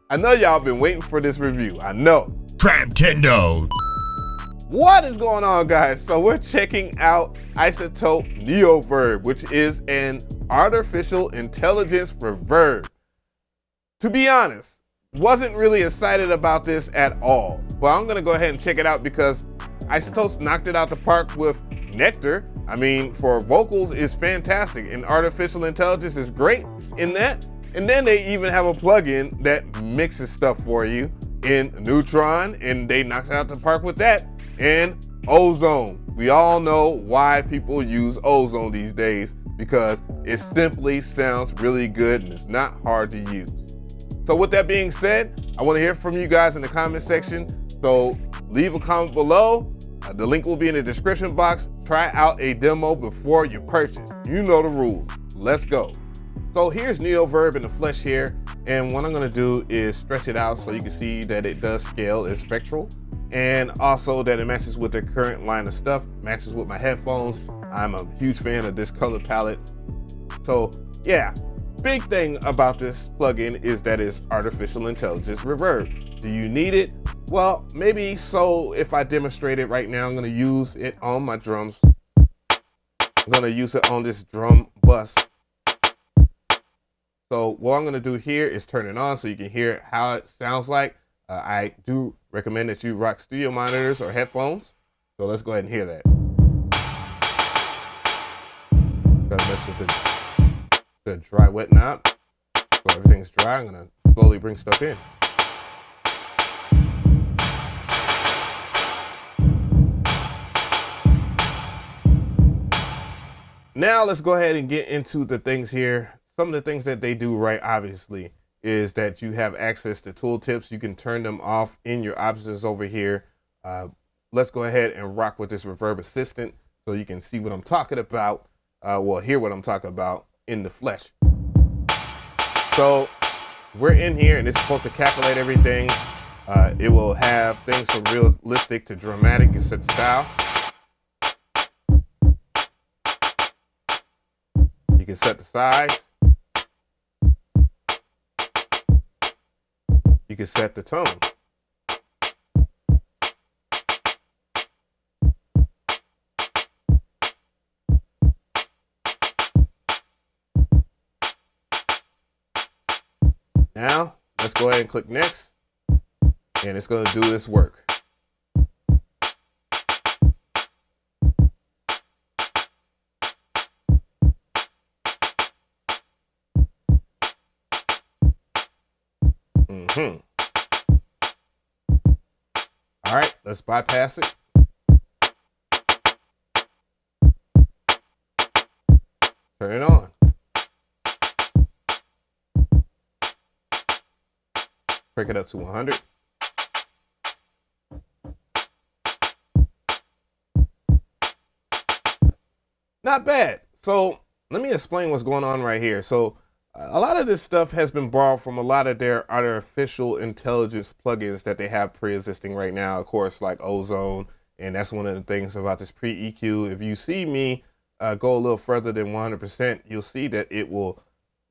I know y'all been waiting for this review. I know. Traptendo. What is going on, guys? So we're checking out iZotope Neoverb, which is an artificial intelligence reverb. To be honest, wasn't really excited about this at all, but I'm gonna go ahead and check it out because iZotope knocked it out the park with Nectar. I mean, for vocals is fantastic, and artificial intelligence is great in that. And then they even have a plugin that mixes stuff for you in Neutron, and they knocked it out the park with that. And Ozone. We all know why people use Ozone these days, because it simply sounds really good and it's not hard to use. So with that being said, I want to hear from you guys in the comment section. So leave a comment below. The link will be in the description box. Try out a demo before you purchase. You know the rules. Let's go. So here's Neoverb in the flesh here, and what I'm gonna do is stretch it out so you can see that it does scale, it's spectral, and also that it matches with the current line of stuff, matches with my headphones. I'm a huge fan of this color palette. So yeah, big thing about this plugin is that it's artificial intelligence reverb. Do you need it? Well, maybe so. If I demonstrate it right now, I'm gonna use it on my drums. I'm gonna use it on this drum bus. So what I'm gonna do here is turn it on so you can hear how it sounds like. I do recommend that you rock studio monitors or headphones. So let's go ahead and hear that. Gotta mess with the dry wet knob. So everything's dry, I'm gonna slowly bring stuff in. Now let's go ahead and get into the things here. Some of the things that they do right, obviously, is that you have access to tooltips. You can turn them off in your options over here. Let's go ahead and rock with this Reverb Assistant so you can see what I'm talking about. Well, hear what I'm talking about in the flesh. So we're in here and it's supposed to calculate everything. It will have things from realistic to dramatic. You set the style. You can set the size. You can set the tone. Now, let's go ahead and click next, and it's going to do this work. All right, let's bypass it. Turn it on. Crank it up to 100. Not bad. So let me explain what's going on right here. So a lot of this stuff has been borrowed from a lot of their artificial intelligence plugins that they have pre-existing right now, of course, like Ozone. And that's one of the things about this pre-EQ. If you see me go a little further than 100%, you'll see that it will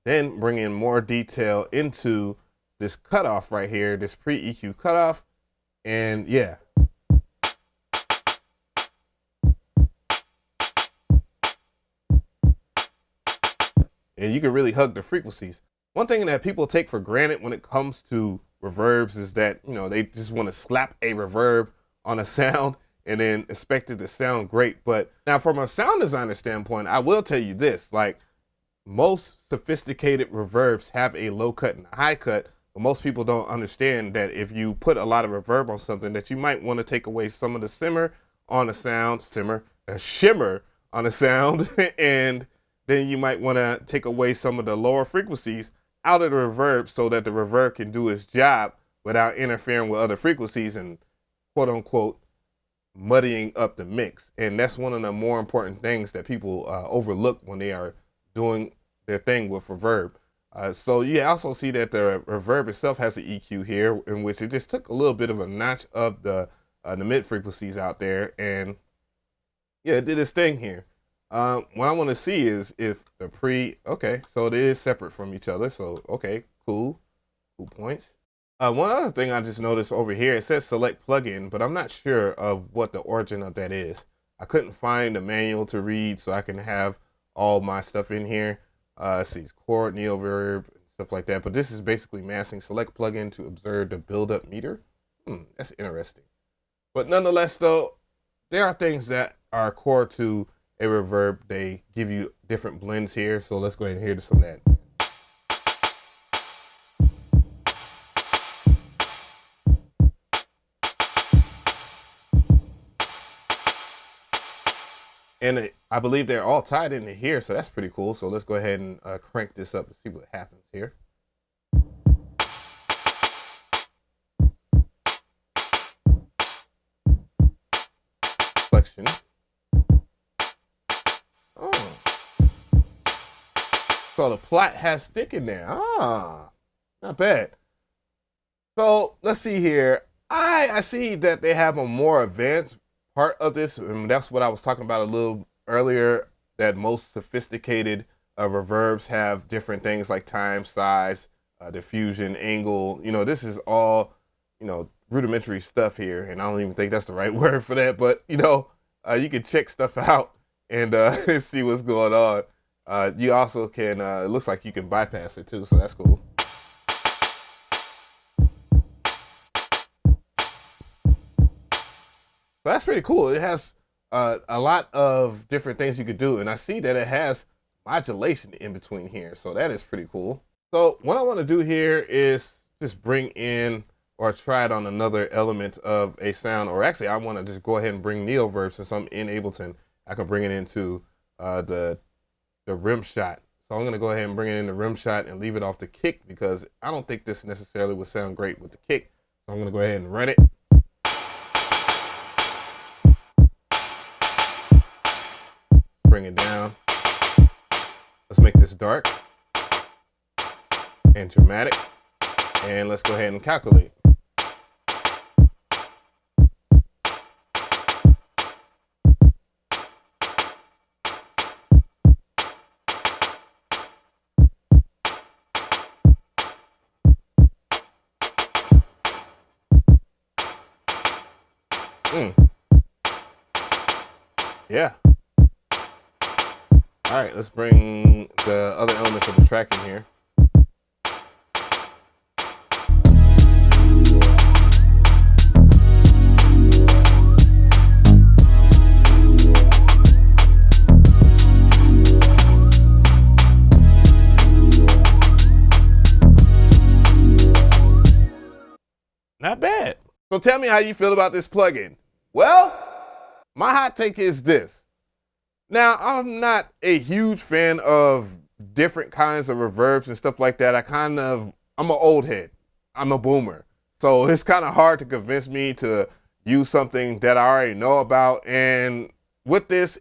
then bring in more detail into this cutoff right here, this pre-EQ cutoff. And yeah. And you can really hug the frequencies. One thing that people take for granted when it comes to reverbs is that, you know, they just want to slap a reverb on a sound and then expect it to sound great. But now from a sound designer standpoint, I will tell you this, like most sophisticated reverbs have a low cut and a high cut, but most people don't understand that if you put a lot of reverb on something, that you might want to take away some of the shimmer on a sound, shimmer on a sound, and then you might want to take away some of the lower frequencies out of the reverb so that the reverb can do its job without interfering with other frequencies and quote unquote muddying up the mix. And that's one of the more important things that people overlook when they are doing their thing with reverb. So you also see that the reverb itself has an EQ here, in which it just took a little bit of a notch of the mid frequencies out there, and yeah, it did its thing here. What I want to see is if the okay, so it is separate from each other. So okay, cool points. One other thing I just noticed over here, it says select plugin, but I'm not sure of what the origin of that is. I couldn't find a manual to read so I can have all my stuff in here. Let's see, chord, Neoverb, stuff like that. But this is basically masking select plugin to observe the build-up meter. That's interesting. But nonetheless, though, there are things that are core to a reverb. They give you different blends here. So let's go ahead and hear some of that. And I believe they're all tied into here, so that's pretty cool. So let's go ahead and crank this up and see what happens here. Flexion. Oh. So the plot has stick in there. Not bad. So let's see here. I see that they have a more advanced part of this, and that's what I was talking about a little earlier, that most sophisticated reverbs have different things like time, size, diffusion, angle. You know, this is all, you know, rudimentary stuff here, and I don't even think that's the right word for that, but you know, you can check stuff out and see what's going on. You also can, it looks like you can bypass it too, so that's cool. So that's pretty cool. It has a lot of different things you could do, and I see that it has modulation in between here, so that is pretty cool. So what I want to do here is just bring in or try it on another element of a sound, or actually I want to just go ahead and bring Neoverb, since I'm in Ableton. I can bring it into the rim shot. So I'm going to go ahead and bring it in the rim shot and leave it off the kick, because I don't think this necessarily would sound great with the kick. So I'm going to go ahead and run it. Bring it down. Let's make this dark and dramatic, and let's go ahead and calculate. Yeah. All right, let's bring the other elements of the track in here. Not bad. So tell me how you feel about this plugin. Well, my hot take is this. Now, I'm not a huge fan of different kinds of reverbs and stuff like that. I'm an old head. I'm a boomer. So it's kind of hard to convince me to use something that I already know about. And with this,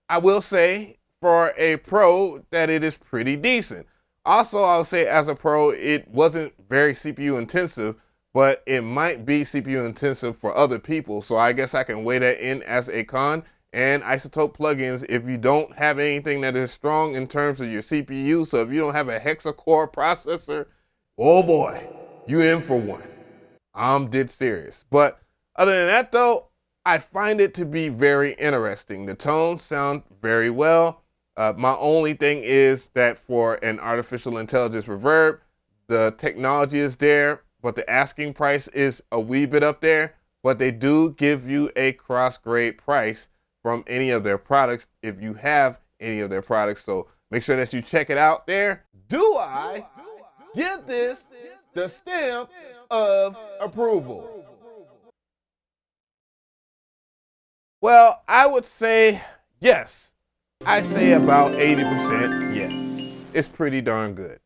I will say, for a pro, that it is pretty decent. Also, I'll say as a pro, it wasn't very CPU intensive, but it might be CPU intensive for other people. So I guess I can weigh that in as a con. And iZotope plugins, if you don't have anything that is strong in terms of your CPU, so if you don't have a hexa-core processor, oh boy, you in for one. I'm dead serious. But other than that though, I find it to be very interesting. The tones sound very well. My only thing is that for an artificial intelligence reverb, the technology is there, but the asking price is a wee bit up there. But they do give you a cross-grade price from any of their products if you have any of their products. So make sure that you check it out there. Do I give this the stamp of approval? Well, I would say yes. I say about 80% yes. It's pretty darn good.